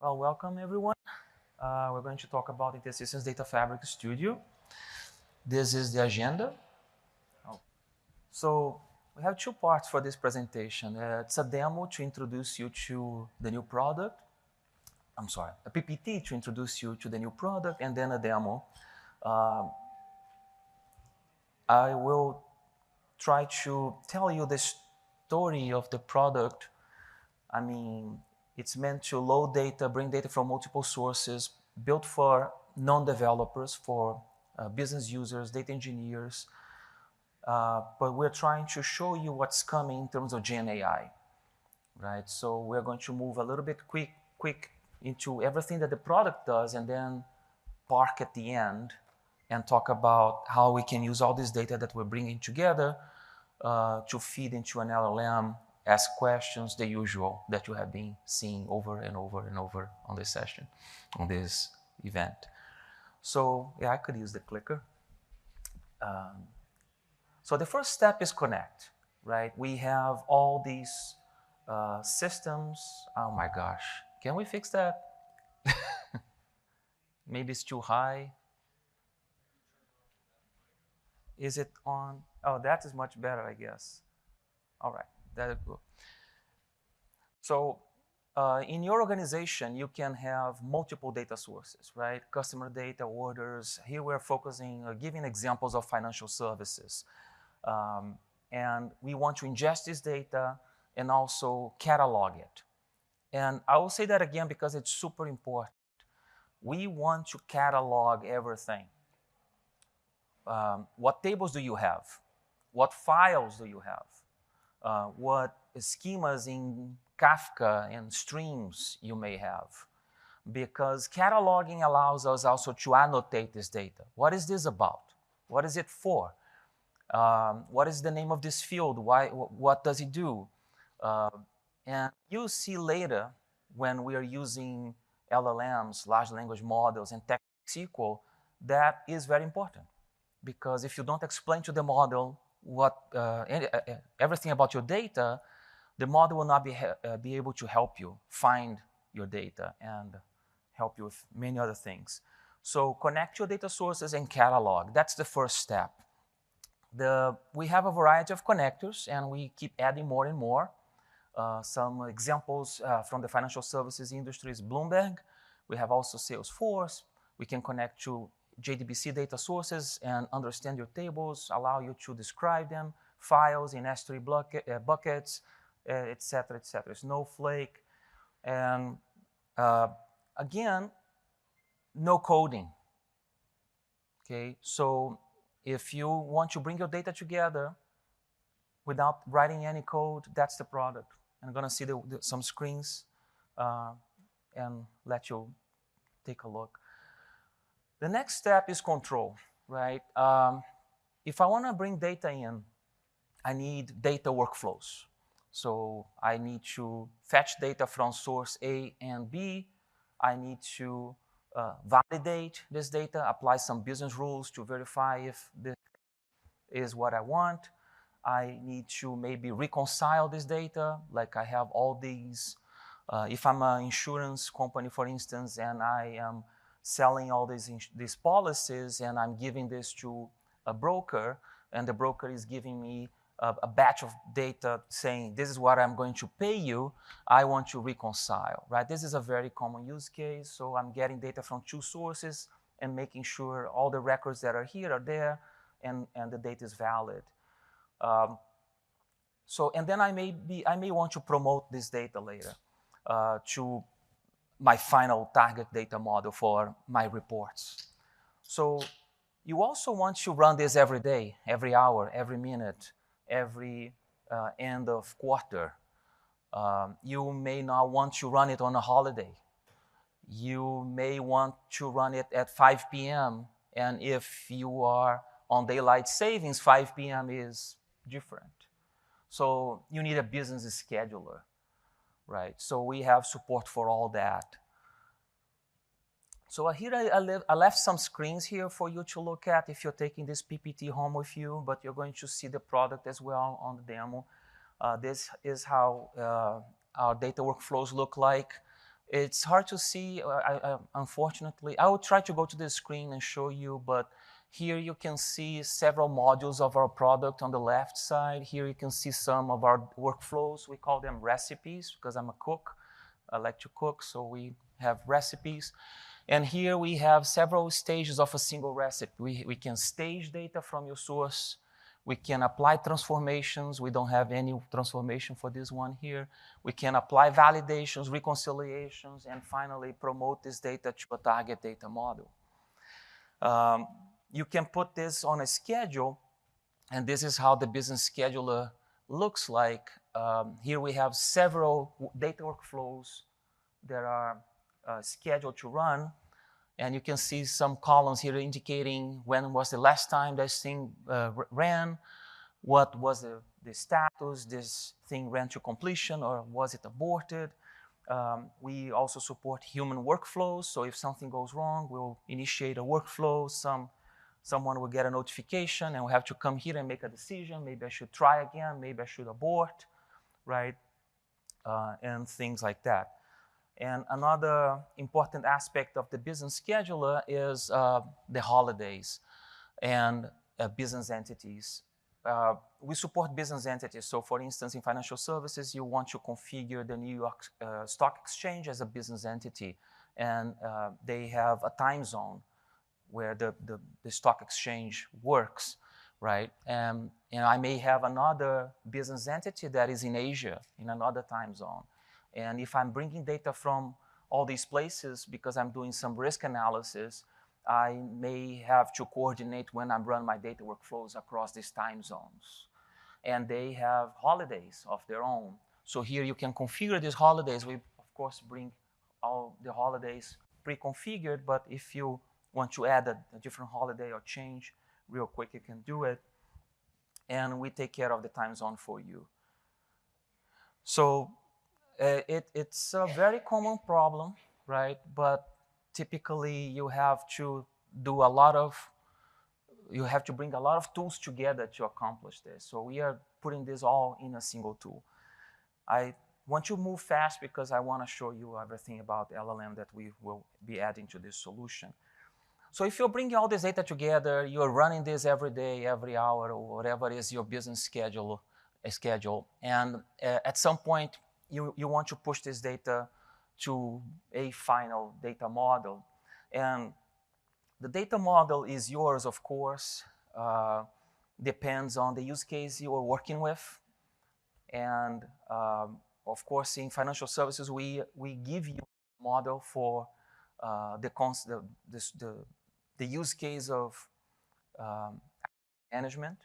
Well, welcome everyone. We're going to talk about InterSystems Data Fabric Studio. This is the agenda. Oh. So we have two parts for this presentation. It's a demo to introduce you to the new product. I'm sorry, a PPT to introduce you to the new product, and then a demo. Uh, I will try to tell you the story of the product. I mean, it's meant to load data, bring data from multiple sources, built for non-developers, for business users, data engineers. But we're trying to show you what's coming in terms of Gen AI, right? So we're going to move a little bit quick into everything that the product does, and then park at the end and talk about how we can use all this data that we're bringing together to feed into an LLM, ask questions, the usual that you have been seeing over and over and over on this session, on this event. So yeah, I could use the clicker. So the first step is connect, right? We have all these systems. Oh my gosh, can we fix that? Maybe it's too high. Is it on? Oh, that is much better, I guess. All right, that'll go. So in your organization, you can have multiple data sources, right? Customer data, orders. Here we're focusing, giving examples of financial services. And we want to ingest this data and also catalog it. And I will say that again because it's super important. We want to catalog everything. What tables do you have? What files do you have? What schemas in Kafka and streams you may have? Because cataloging allows us also to annotate this data. What is this about? What is it for? What is the name of this field? What does it do? And you'll see later when we are using LLMs, large language models, and technical SQL, that is very important. Because if you don't explain to the model everything about your data, the model will not be able to help you find your data and help you with many other things. So connect your data sources and catalog. That's the first step. We have a variety of connectors, and we keep adding more and more. Some examples from the financial services industry is Bloomberg. We have also Salesforce. We can connect to JDBC data sources and understand your tables, allow you to describe them, files in S3 buckets, et cetera, Snowflake. And again, no coding. Okay, so if you want to bring your data together without writing any code, that's the product. I'm going to see some screens and let you take a look. The next step is control, right? If I want to bring data in, I need data workflows. So I need to fetch data from source A and B. I need to validate this data, apply some business rules to verify if this is what I want. I need to maybe reconcile this data, like I have all these. If I'm an insurance company, for instance, and I am selling all these policies, and I'm giving this to a broker, and the broker is giving me a batch of data saying, this is what I'm going to pay you, I want to reconcile, right? This is a very common use case. So I'm getting data from two sources and making sure all the records that are here are there, and the data is valid. And then I may want to promote this data later to my final target data model for my reports. So you also want to run this every day, every hour, every minute, every end of quarter. You may not want to run it on a holiday. You may want to run it at 5 p.m. And if you are on daylight savings, 5 p.m. is different. So you need a business scheduler, right? So we have support for all that. So here I left some screens here for you to look at if you're taking this PPT home with you, but you're going to see the product as well on the demo. This is how our data workflows look like. It's hard to see, unfortunately. I will try to go to the screen and show you, but here you can see several modules of our product on the left side. Here you can see some of our workflows. We call them recipes because I'm a cook. I like to cook, so we have recipes. And here we have several stages of a single recipe. We can stage data from your source. We can apply transformations. We don't have any transformation for this one here. We can apply validations, reconciliations, and finally promote this data to a target data model. You can put this on a schedule, and this is how the business scheduler looks like. Here we have several data workflows that are scheduled to run. And you can see some columns here indicating when was the last time this thing ran, what was the status, this thing ran to completion, or was it aborted. We also support human workflows, so if something goes wrong, we'll initiate a workflow. Someone will get a notification, and we'll have to come here and make a decision. Maybe I should try again, maybe I should abort, right? And things like that. And another important aspect of the business scheduler is the holidays and business entities. We support business entities. So for instance, in financial services, you want to configure the New York Stock Exchange as a business entity. And they have a time zone where the stock exchange works, right? And I may have another business entity that is in Asia, in another time zone. And if I'm bringing data from all these places because I'm doing some risk analysis, I may have to coordinate when I'm running my data workflows across these time zones. And they have holidays of their own. So here you can configure these holidays. We, of course, bring all the holidays pre-configured, but if you want to add a different holiday or change real quick, you can do it. And we take care of the time zone for you. So it's a very common problem, right? But typically you have to do you have to bring a lot of tools together to accomplish this. So we are putting this all in a single tool. I want to move fast because I want to show you everything about LLM that we will be adding to this solution. So if you're bringing all this data together, you're running this every day, every hour, or whatever is your business schedule, and at some point, you want to push this data to a final data model. And the data model is yours, of course, depends on the use case you are working with. And of course, in financial services, we give you a model for the use case of management,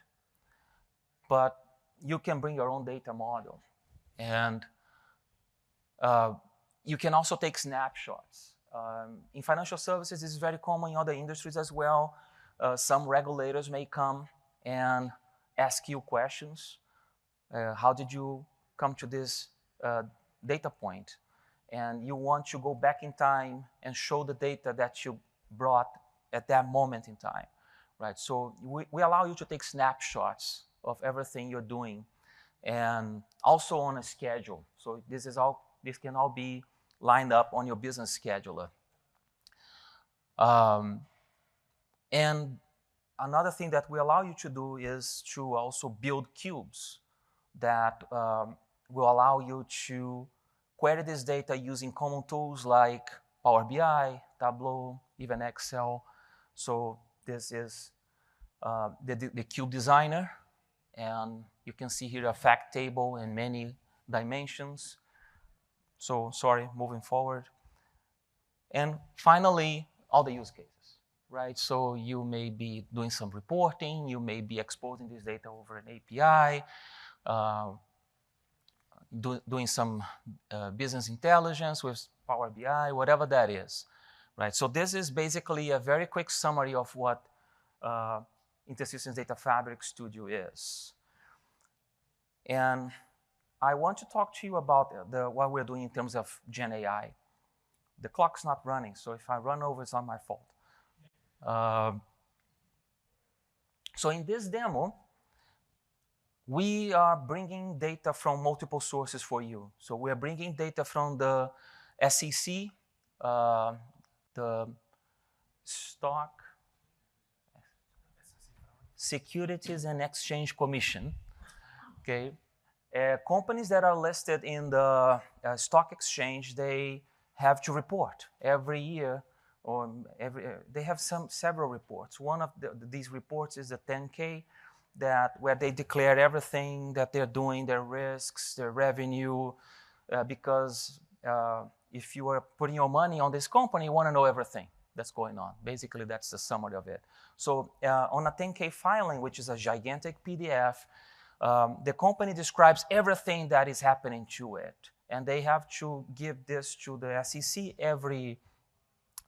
but you can bring your own data model. And you can also take snapshots. In financial services, this is very common in other industries as well. Some regulators may come and ask you questions. How did you come to this data point? And you want to go back in time and show the data that you brought at that moment in time, right? So we allow you to take snapshots of everything you're doing, and also on a schedule. So this can all be lined up on your business scheduler. And another thing that we allow you to do is to also build cubes that will allow you to query this data using common tools like Power BI, Tableau, even Excel. So this is the cube designer. And you can see here a fact table in many dimensions. So sorry, moving forward. And finally, all the use cases, right? So you may be doing some reporting, you may be exposing this data over an API, doing some business intelligence with Power BI, whatever that is, right? So this is basically a very quick summary of what InterSystems Data Fabric Studio is. And I want to talk to you about what we're doing in terms of Gen AI. The clock's not running, so if I run over, it's not my fault. So in this demo, we are bringing data from multiple sources for you. So we're bringing data from the SEC, the Stock Securities and Exchange Commission, okay? Companies that are listed in the stock exchange, they have to report every year, or they have several reports. One of these reports is the 10K, where they declare everything that they're doing, their risks, their revenue, because if you are putting your money on this company, you want to know everything that's going on. Basically, that's the summary of it. So on a 10K filing, which is a gigantic PDF, the company describes everything that is happening to it. And they have to give this to the SEC every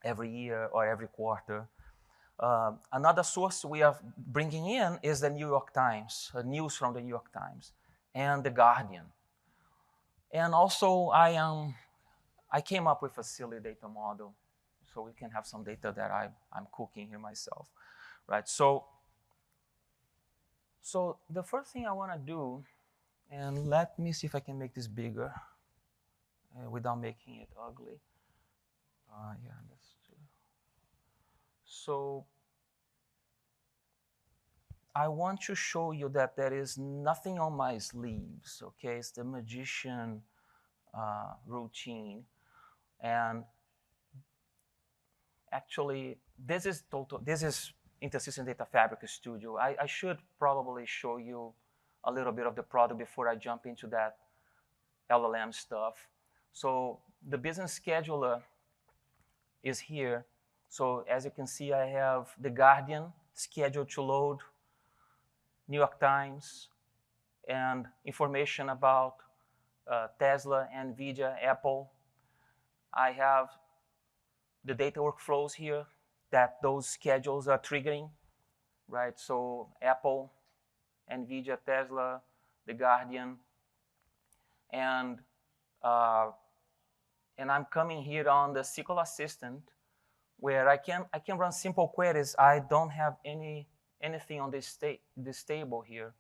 year or every quarter. Another source we are bringing in is the New York Times, news from the New York Times, and the Guardian. And also, I came up with a silly data model, so we can have some data that I'm cooking here myself, right? So the first thing I want to do, and let me see if I can make this bigger without making it ugly. Yeah, that's true. So I want to show you that there is nothing on my sleeves, okay? It's the magician routine. And actually, this is InterSystems Data Fabric Studio. I should probably show you a little bit of the product before I jump into that LLM stuff. So the business scheduler is here. So as you can see, I have the Guardian scheduled to load, New York Times, and information about Tesla, NVIDIA, Apple. I have the data workflows here that those schedules are triggering, right? So Apple, NVIDIA, Tesla, the Guardian, and I'm coming here on the SQL Assistant, where I can run simple queries. I don't have anything on this table here,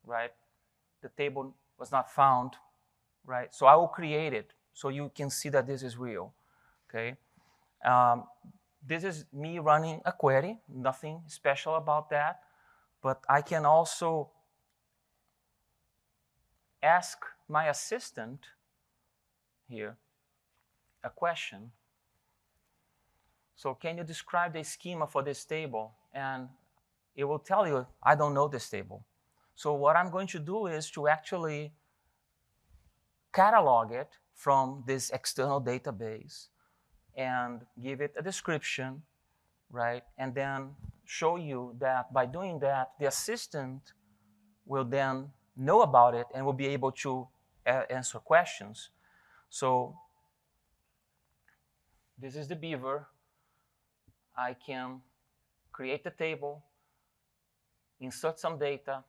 right? The table was not found, right? So I will create it so you can see that this is real, okay? This is me running a query, nothing special about that, but I can also ask my assistant here a question. So can you describe the schema for this table? And it will tell you, I don't know this table. So what I'm going to do is to actually catalog it from this external database and give it a description, right? And then show you that by doing that, the assistant will then know about it and will be able to answer questions. So this is the beaver. I can create the table, insert some data.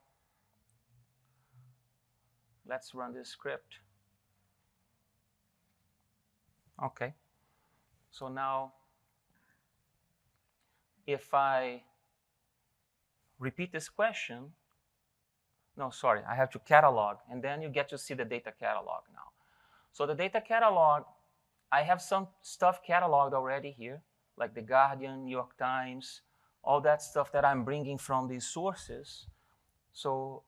Let's run this script. Okay. So now, if I repeat this question, no, sorry, I have to catalog, and then you get to see the data catalog now. So the data catalog, I have some stuff cataloged already here, like the Guardian, New York Times, all that stuff that I'm bringing from these sources. So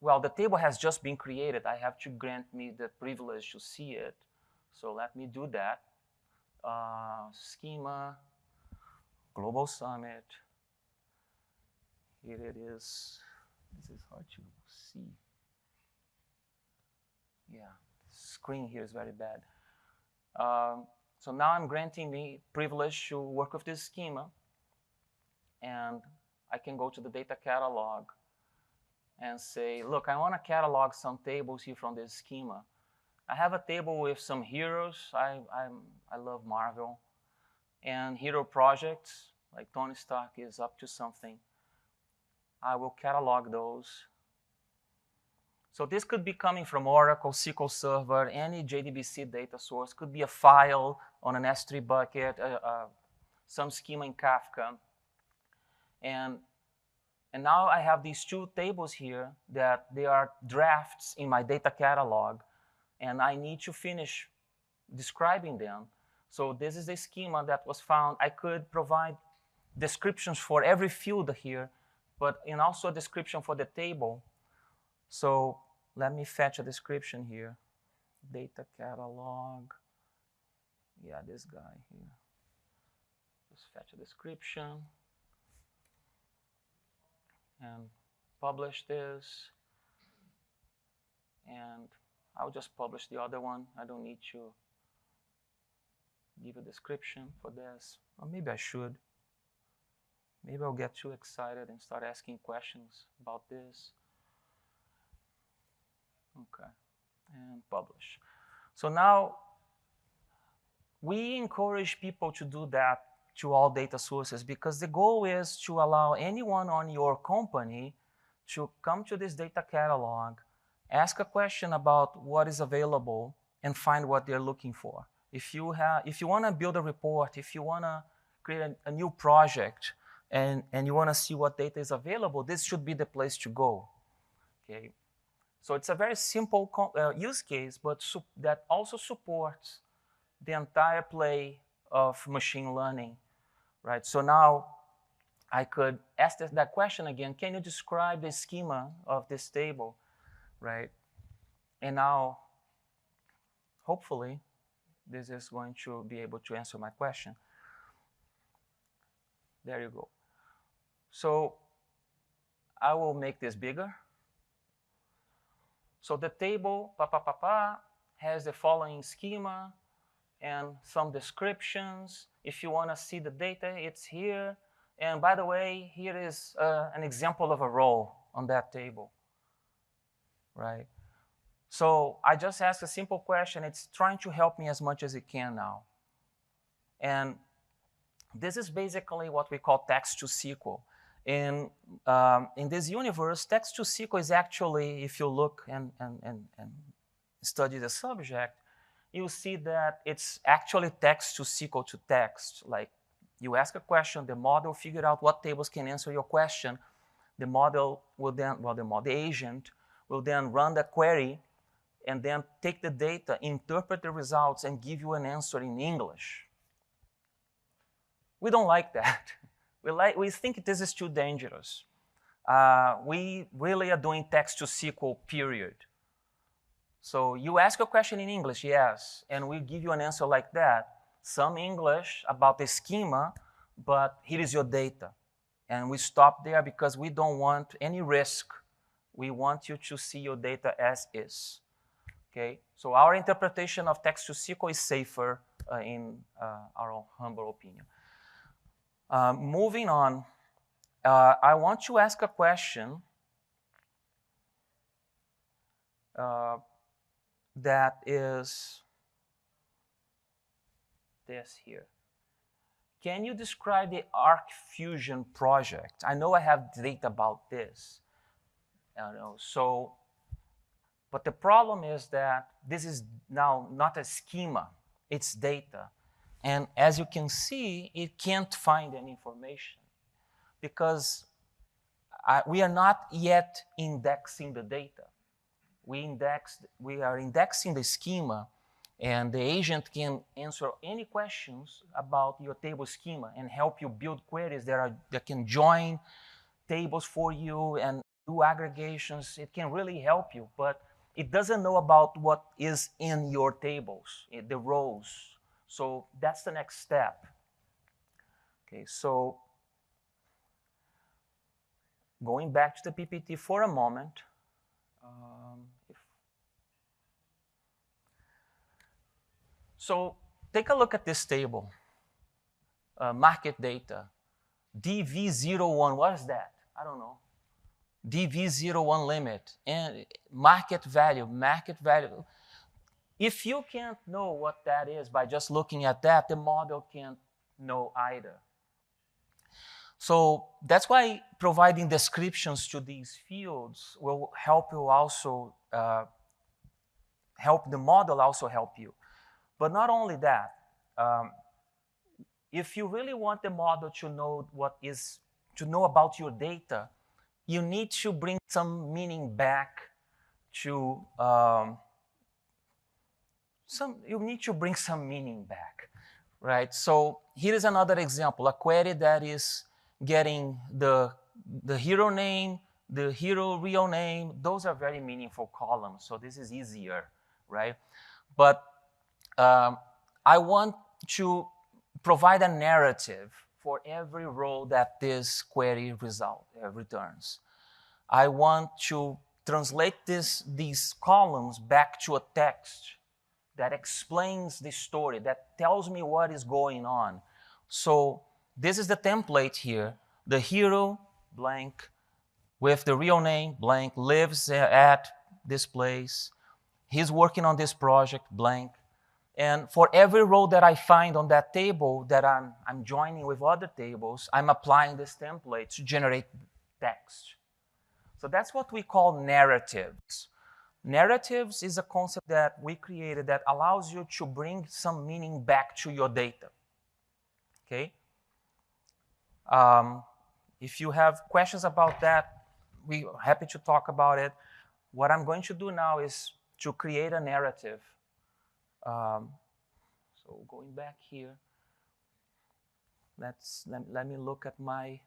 well, the table has just been created. I have to grant me the privilege to see it. So let me do that. Schema, Global Summit. Here it is. This is hard to see. Yeah, the screen here is very bad. So now I'm granting me privilege to work with this schema. And I can go to the data catalog and say, look, I want to catalog some tables here from this schema. I have a table with some heroes. I love Marvel. And hero projects, like Tony Stark is up to something. I will catalog those. So this could be coming from Oracle, SQL Server, any JDBC data source. Could be a file on an S3 bucket, some schema in Kafka. And now I have these two tables here that they are drafts in my data catalog and I need to finish describing them. So this is the schema that was found. I could provide descriptions for every field here, and also a description for the table. So let me fetch a description here. Data catalog. Yeah, this guy here. Just fetch a description and publish this. And I'll just publish the other one. I don't need to give a description for this. Or maybe I should. Maybe I'll get too excited and start asking questions about this. Okay, and publish. So now we encourage people to do that to all data sources because the goal is to allow anyone on your company to come to this data catalog, ask a question about what is available, and find what they're looking for. If you want to build a report, if you want to create a new project, and you want to see what data is available, this should be the place to go. Okay. So it's a very simple use case, but that also supports the entire play of machine learning, right? So now I could ask that question again. Can you describe the schema of this table, right? And now, hopefully, this is going to be able to answer my question. There you go. So I will make this bigger. So the table has the following schema and some descriptions. If you want to see the data, it's here. And by the way, here is an example of a row on that table, right? So I just asked a simple question. It's trying to help me as much as it can now. And this is basically what we call text to SQL. In this universe, text to SQL is actually, if you look and study the subject, you'll see that it's actually text to SQL to text. Like you ask a question, the model figured out what tables can answer your question. The model will then, the agent will then run the query and then take the data, interpret the results, and give you an answer in English. We don't like that. We think this is too dangerous. We really are doing text to SQL, period. So you ask a question in English, yes, and we give you an answer like that. Some English about the schema, but here is your data. And we stop there because we don't want any risk. We want you to see your data as is. Okay? So our interpretation of text to SQL is safer in our humble opinion. Moving on, I want to ask a question that is this here. Can you describe the Arc Fusion project? I know I have data about this. But the problem is that this is now not a schema, it's data. And as you can see, it can't find any information because we are not yet indexing the data. We are indexing the schema, and the agent can answer any questions about your table schema and help you build queries that can join tables for you and do aggregations. It can really help you, but it doesn't know about what is in your tables, the rows. So that's the next step. Okay, so going back to the PPT for a moment. So take a look at this table. Market data. DV01, what is that? I don't know. DV01 limit. And market value. If you can't know what that is by just looking at that, the model can't know either. So that's why providing descriptions to these fields will help you also, help the model also help you. But not only that, if you really want the model to know to know about your data, you need to bring some meaning back to you need to bring some meaning back, right? So here is another example, a query that is getting the hero name, the hero real name. Those are very meaningful columns, so this is easier, right? But I want to provide a narrative for every row that this query returns. I want to translate these columns back to a text that explains the story, that tells me what is going on. So this is the template here. The hero, blank, with the real name, blank, lives at this place. He's working on this project, blank. And for every row that I find on that table that I'm joining with other tables, I'm applying this template to generate text. So that's what we call narratives. Narratives is a concept that we created that allows you to bring some meaning back to your data. Okay? If you have questions about that, we're happy to talk about it. What I'm going to do now is to create a narrative. So going back here, let me look at my.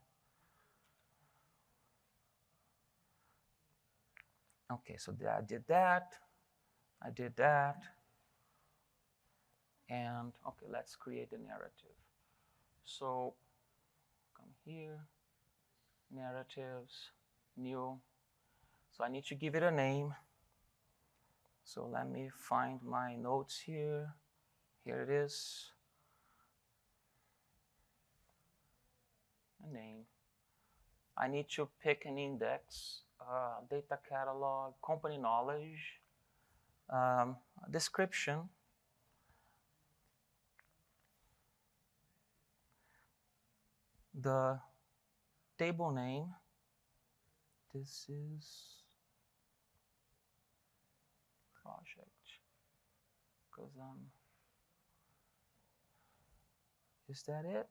Okay, so I did that, and okay, let's create a narrative. So come here, narratives, new. So I need to give it a name. So let me find my notes here. Here it is. A name. I need to pick an index. Data catalog, company knowledge, description, the table name. This is project, because is that it?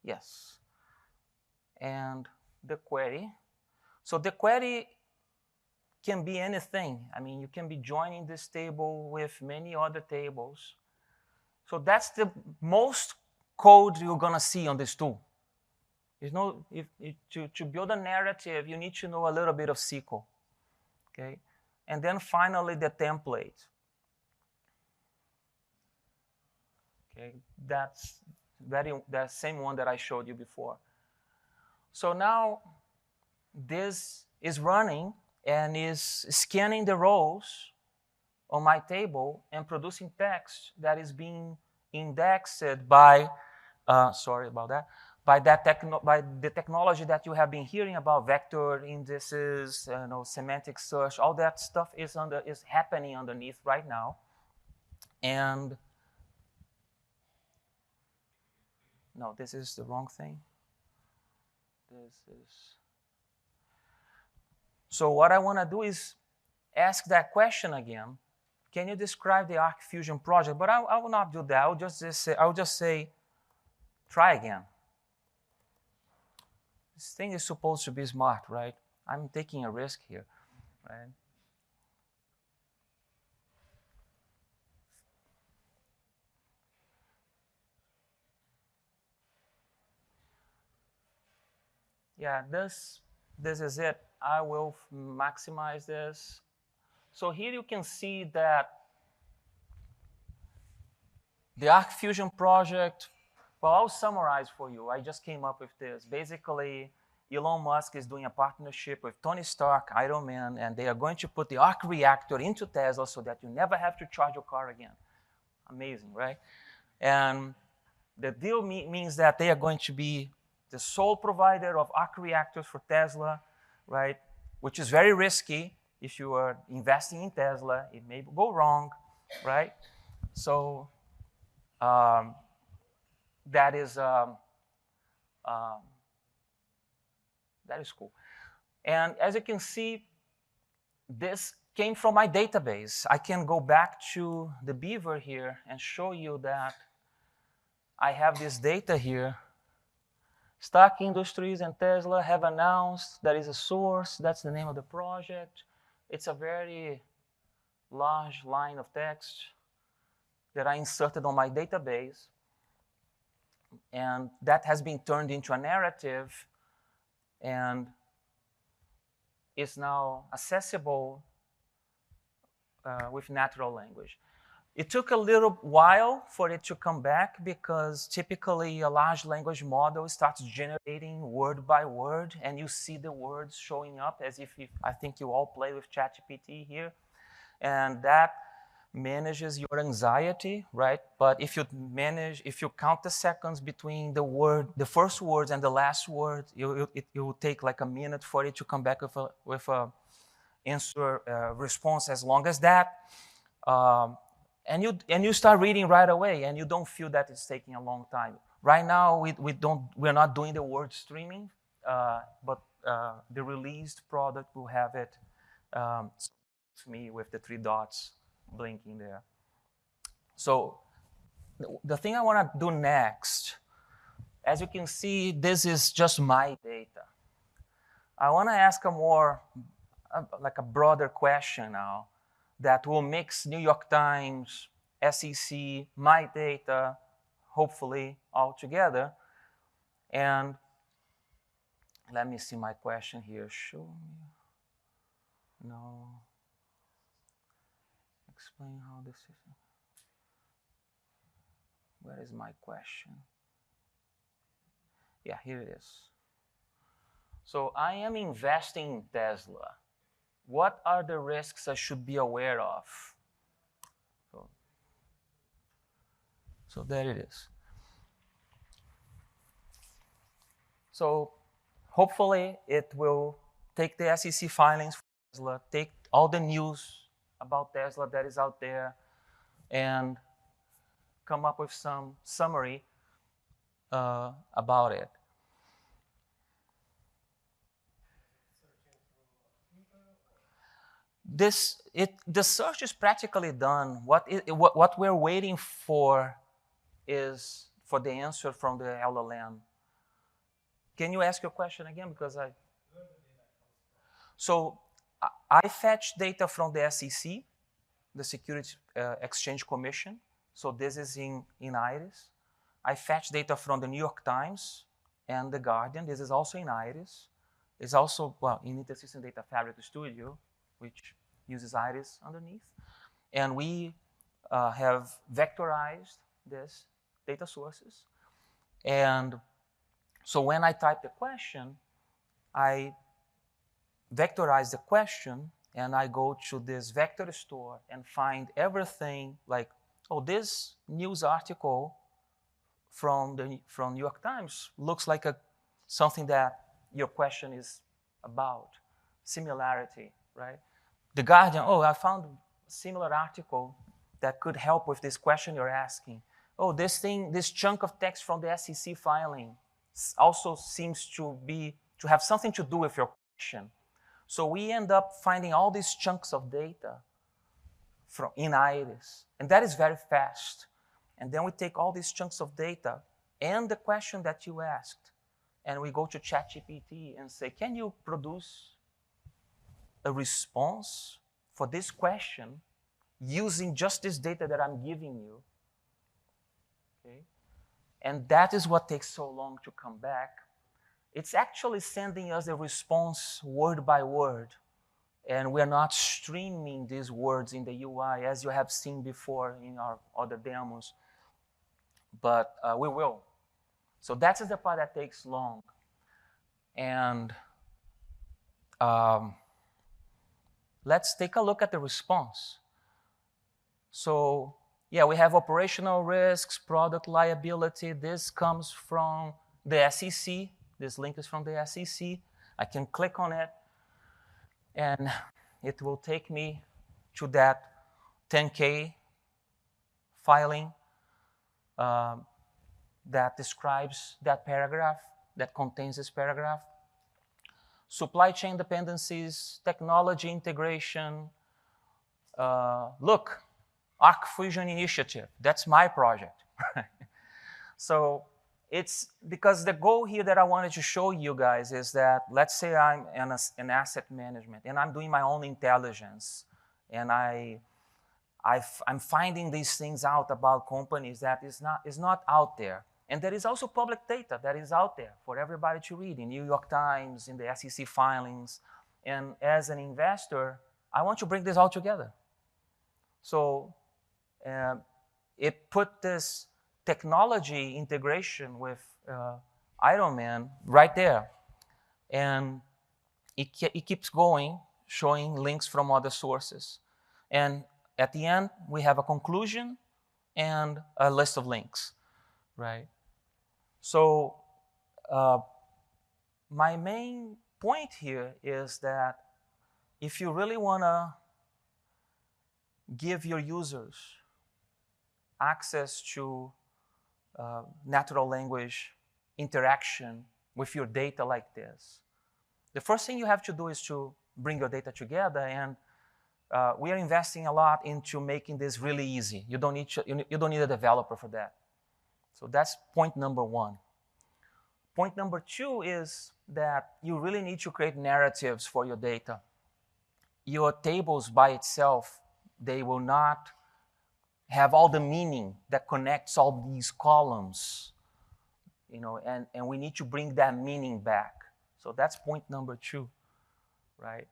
Yes. And the query. So the query can be anything. I mean, you can be joining this table with many other tables. So that's the most code you're going to see on this tool. To build a narrative, you need to know a little bit of SQL. Okay? And then finally, the template. Okay? That's the same one that I showed you before. So now, this is running and is scanning the rows on my table and producing text that is being indexed by, sorry about that, by the technology that you have been hearing about, vector indices, semantic search. All that stuff is happening underneath right now. And no, this is the wrong thing. This is. So what I want to do is ask that question again. Can you describe the Arc Fusion project? But I will not do that. I'll just say, try again. This thing is supposed to be smart, right? I'm taking a risk here, right? Yeah, this is it. I will maximize this. So here you can see that the Arc Fusion project, well, I'll summarize for you. I just came up with this. Basically, Elon Musk is doing a partnership with Tony Stark, Iron Man, and they are going to put the arc reactor into Tesla so that you never have to charge your car again. Amazing, right? And the deal means that they are going to be the sole provider of arc reactors for Tesla, right? Which is very risky. If you are investing in Tesla, it may go wrong, right? So that is cool. And as you can see, this came from my database. I can go back to the Beaver here and show you that I have this data here. Stark Industries and Tesla have announced there is a source. That's the name of the project. It's a very large line of text. that I inserted on my database, and that has been turned into a narrative and is now accessible with natural language. It took a little while for it to come back because typically a large language model starts generating word by word, and you see the words showing up as if I think you all play with ChatGPT here, and that manages your anxiety, right? But if you count the seconds between the first words and the last word, it will take like a minute for it to come back with a answer response as long as that. And you start reading right away, and you don't feel that it's taking a long time. Right now, we're not doing the word streaming, but the released product will have it. Me with the 3 dots blinking there. So the thing I want to do next, as you can see, this is just my data. I want to ask a more, like a broader question now that will mix New York Times, SEC, my data, hopefully all together. And let me see my question here. Show me. No. Explain how this is. Where is my question? Yeah, here it is. So I am investing in Tesla. What are the risks I should be aware of? So there it is. So hopefully it will take the SEC filings for Tesla, take all the news about Tesla that is out there, and come up with some summary about it. The search is practically done. What we're waiting for is for the answer from the LLM. Can you ask your question again? Because So I fetch data from the SEC, the Securities Exchange Commission. So this is in IRIS. I fetch data from the New York Times and the Guardian. This is also in IRIS. It's also in InterSystems Data Fabric Studio, which uses IRIS underneath. And we have vectorized these data sources. And so when I type the question, I vectorize the question, and I go to this vector store and find everything like, oh, this news article from New York Times looks like something that your question is about. Similarity, right? The Guardian, oh, I found a similar article that could help with this question you're asking. Oh, this chunk of text from the SEC filing also seems to have something to do with your question. So we end up finding all these chunks of data in IRIS, and that is very fast. And then we take all these chunks of data and the question that you asked, and we go to ChatGPT and say, can you produce a response for this question using just this data that I'm giving you? Okay? And that is what takes so long to come back. It's actually sending us a response word by word, and we're not streaming these words in the UI as you have seen before in our other demos, but we will. So that's the part that takes long. And let's take a look at the response. So yeah, we have operational risks, product liability. This comes from the SEC. This link is from the SEC. I can click on it, and it will take me to that 10K filing that describes that paragraph, that contains this paragraph. Supply chain dependencies, technology integration. Look, Arc Fusion Initiative. That's my project. So it's because the goal here that I wanted to show you guys is that, let's say I'm in asset management and I'm doing my own intelligence, and I I'm finding these things out about companies that is not out there. And there is also public data that is out there for everybody to read in New York Times, in the SEC filings. And as an investor, I want to bring this all together. So it put this technology integration with Ironman right there. And it keeps going, showing links from other sources. And at the end, we have a conclusion and a list of links, right? So my main point here is that if you really want to give your users access to natural language interaction with your data like this, the first thing you have to do is to bring your data together, and we are investing a lot into making this really easy. You don't need a developer for that. So that's point number one. Point number two is that you really need to create narratives for your data. Your tables by itself, they will not have all the meaning that connects all these columns, and we need to bring that meaning back. So that's point number two, right?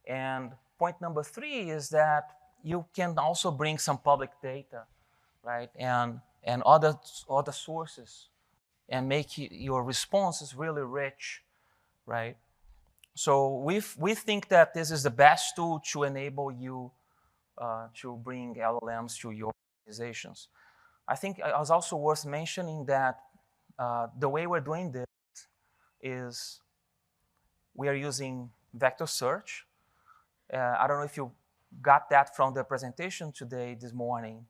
And point number three is that you can also bring some public data, right? And other sources, and make your responses really rich, right? So we think that this is the best tool to enable you to bring LLMs to your organizations. I think it was also worth mentioning that the way we're doing this is we are using vector search. I don't know if you got that from the presentation today, this morning,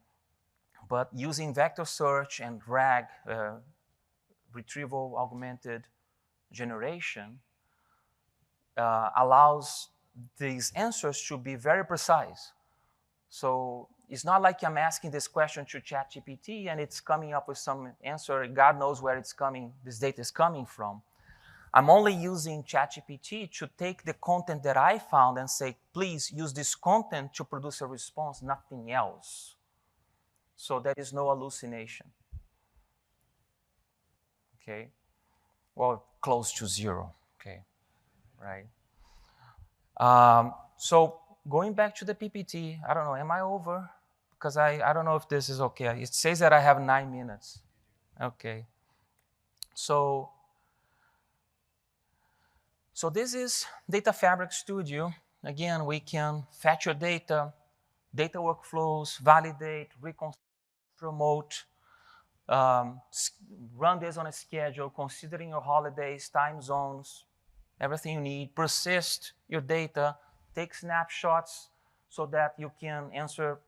but using vector search and RAG, retrieval augmented generation, allows these answers to be very precise. So it's not like I'm asking this question to ChatGPT and it's coming up with some answer. God knows where this data is coming from. I'm only using ChatGPT to take the content that I found and say, please use this content to produce a response, nothing else. So there is no hallucination. Okay? Well, close to zero. Okay, right? So going back to the PPT, I don't know, am I over? Because I don't know if this is okay. It says that I have 9 minutes. Okay. So this is Data Fabric Studio. Again, we can fetch your data workflows, validate, reconcile, promote, run this on a schedule, considering your holidays, time zones, everything you need, persist your data, take snapshots so that you can answer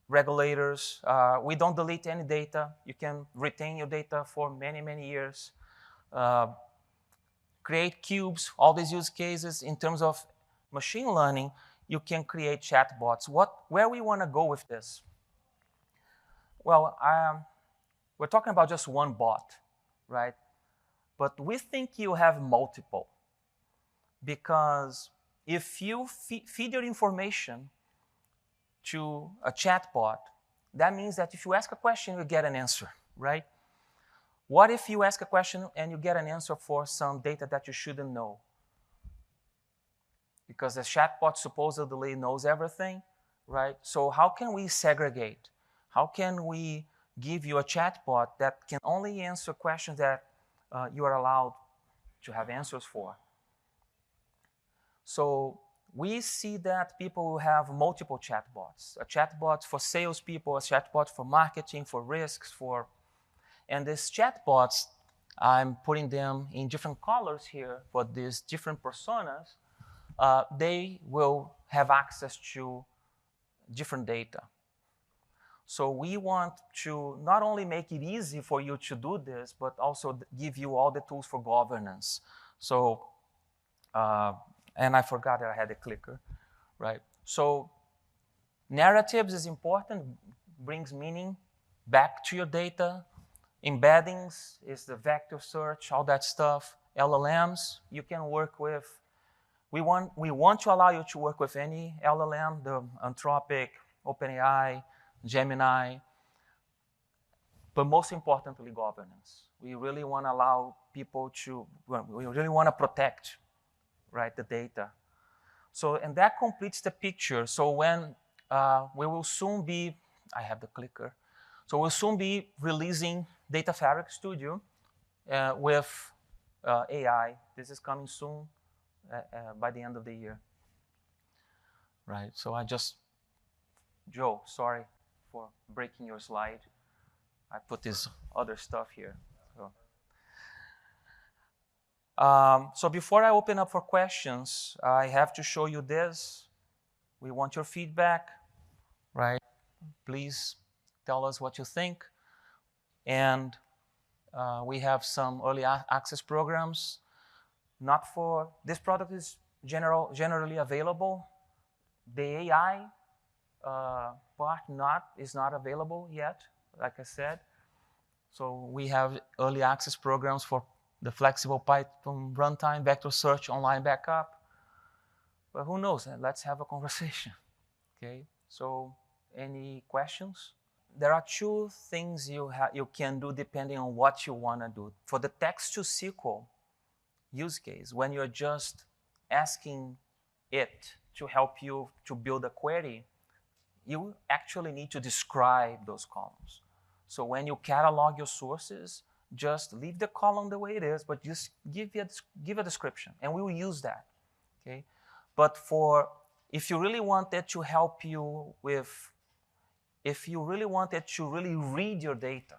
regulators. We don't delete any data. You can retain your data for many, many years. Create cubes, all these use cases. In terms of machine learning, you can create chatbots. Where we want to go with this? Well, we're talking about just one bot, right? But we think you have multiple, because if you feed your information to a chatbot, that means that if you ask a question, you get an answer, right? What if you ask a question and you get an answer for some data that you shouldn't know? Because the chatbot supposedly knows everything, right? So how can we segregate? How can we give you a chatbot that can only answer questions that you are allowed to have answers for? So we see that people will have multiple chatbots. A chatbot for salespeople, a chatbot for marketing, for risks, and these chatbots, I'm putting them in different colors here for these different personas. They will have access to different data. So we want to not only make it easy for you to do this, but also give you all the tools for governance. So, and I forgot that I had a clicker, right? So narratives is important, brings meaning back to your data. Embeddings is the vector search, all that stuff. LLMs, you can work with. We want to allow you to work with any LLM, the Anthropic, OpenAI, Gemini, but most importantly, governance. We really want to allow people to, we really want to protect, right, the data. So, and that completes the picture. So when we will soon be, I have the clicker. So we'll soon be releasing Data Fabric Studio with AI. This is coming soon by the end of the year. Right, so Joe, sorry for breaking your slide. I put this other stuff here. So before I open up for questions, I have to show you this. We want your feedback, right? Please tell us what you think. And we have some early access programs. Not for, this product is generally available. The AI part is not available yet, like I said. So we have early access programs for the flexible Python runtime, vector search, online backup. But who knows? Let's have a conversation. Okay. So, any questions? There are two things you can do depending on what you want to do. For the text-to-SQL use case, when you're just asking it to help you to build a query, you actually need to describe those columns. So when you catalog your sources, just leave the column the way it is, but just give a description, and we will use that. Okay. But if you really wanted to help you with, if you really wanted to really read your data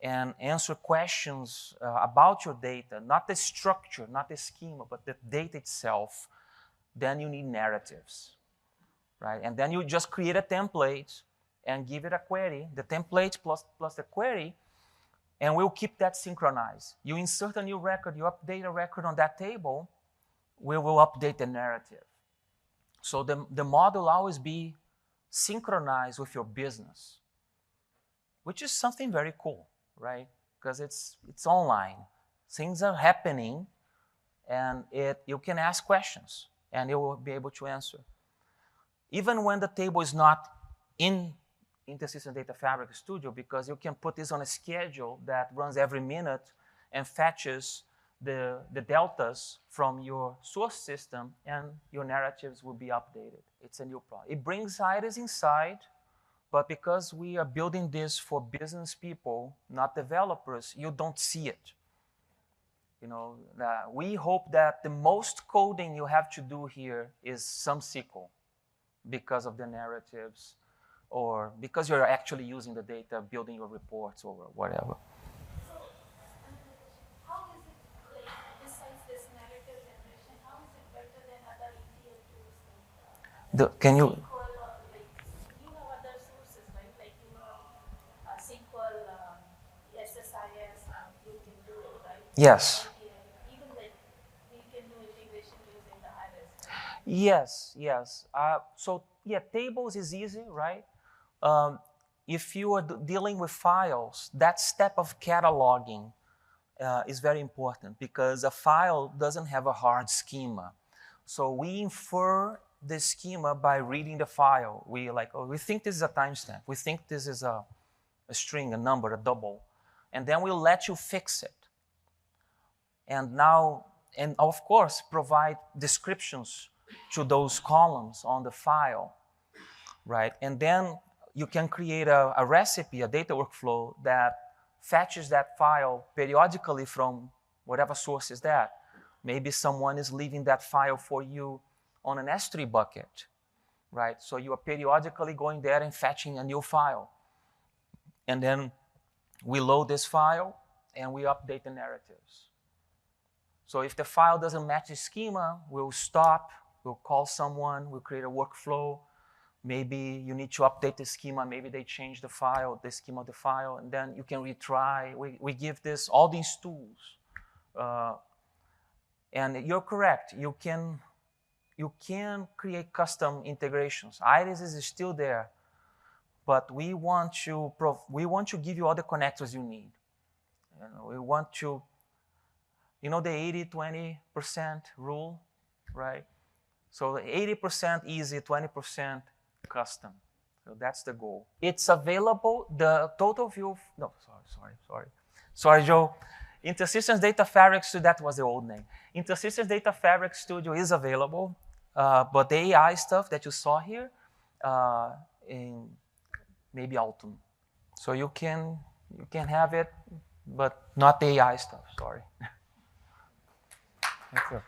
and answer questions about your data, not the structure, not the schema, but the data itself, then you need narratives, right? And then you just create a template and give it a query, the template plus the query, and we'll keep that synchronized. You insert a new record, you update a record on that table, we will update the narrative. So the model will always be synchronized with your business, which is something very cool, right? Because it's online. Things are happening, and you can ask questions, and it will be able to answer. Even when the table is not in InterSystems Data Fabric Studio, because you can put this on a schedule that runs every minute and fetches the deltas from your source system, and your narratives will be updated. It's a new product. It brings items inside, but because we are building this for business people, not developers, you don't see it. You know, we hope that the most coding you have to do here is some SQL because of the narratives, or because you're actually using the data, building your reports or whatever. So, how is it, like, besides this narrative generation, how is it better than other ETL tools? Can you? SQL, like, you have other sources, right? Like, you have SQL, SSIS, you can do it, right? Yes. Even like, we can do integration using the IRIS. Yes, yes. So yeah, tables is easy, right? If you are dealing with files, that step of cataloging is very important, because a file doesn't have a hard schema. So we infer the schema by reading the file. We think this is a timestamp. We think this is a string, a number, a double. And then we'll let you fix it. And of course, provide descriptions to those columns on the file, right? And then you can create a recipe, a data workflow that fetches that file periodically from whatever source is that. Maybe someone is leaving that file for you on an S3 bucket, right? So you are periodically going there and fetching a new file. And then we load this file and we update the narratives. So if the file doesn't match the schema, we'll stop, we'll call someone, we'll create a workflow. Maybe you need to update the schema. Maybe they change the schema of the file, and then you can retry. We give all these tools. And you're correct. You can create custom integrations. Iris is still there, but we want to give you all the connectors you need. We want to, the 80-20% rule, right? So 80% easy, 20% custom. So that's the goal. It's available, the total view, no, sorry, Joe. InterSystems Data Fabric Studio, that was the old name. InterSystems Data Fabric Studio is available, but the AI stuff that you saw here, in maybe autumn. So you can have it, but not the AI stuff, sorry. Thank you.